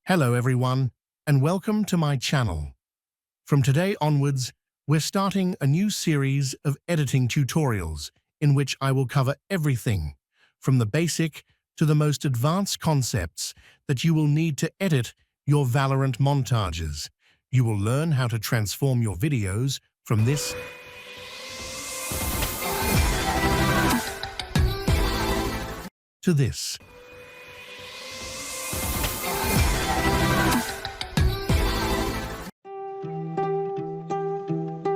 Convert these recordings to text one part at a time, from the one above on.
Hello everyone, and welcome to my channel. From today onwards, we're starting a new series of editing tutorials in which I will cover everything, from the basic to the most advanced concepts that you will need to edit your Valorant montages. You will learn how to transform your videos from this to this.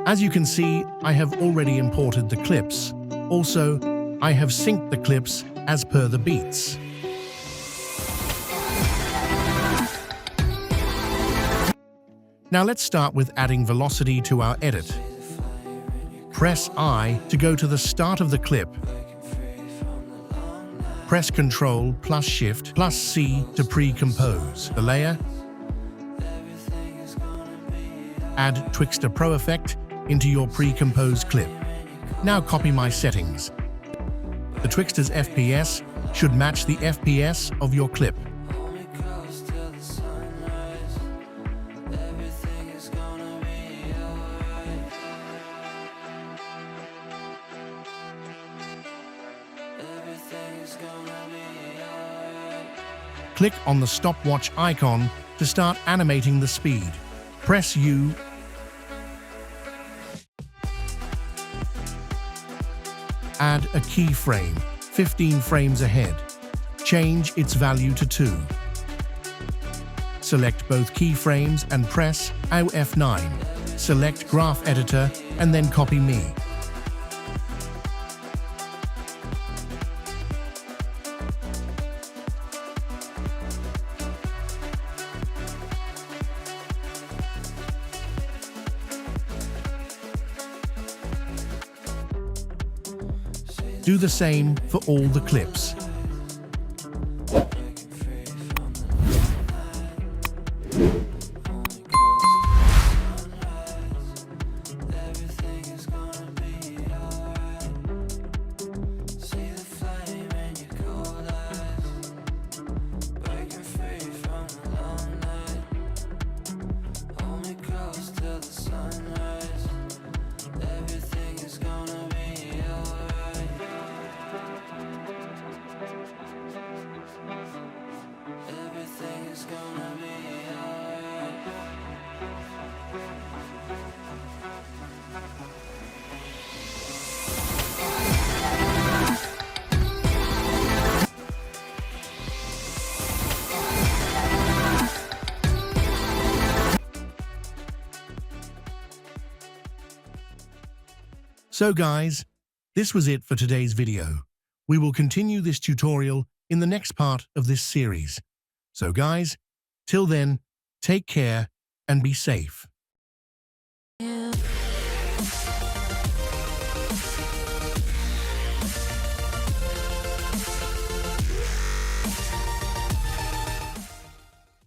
As you can see, I have already imported the clips. Also, I have synced the clips as per the beats. Now let's start with adding velocity to our edit. Press I to go to the start of the clip. Press Ctrl plus Shift plus C to pre-compose the layer. Add Twixtor Pro effect into your pre-composed clip. Now copy my settings. The Twixtor's FPS should match the FPS of your clip. Click on the stopwatch icon to start animating the speed. Press U. Add a keyframe, 15 frames ahead. Change its value to 2. Select both keyframes and press Alt F9. Select Graph Editor and then copy me. Do the same for all the clips. So guys, this was it for today's video. We will continue this tutorial in the next part of this series. So guys, till then, take care and be safe. Yeah.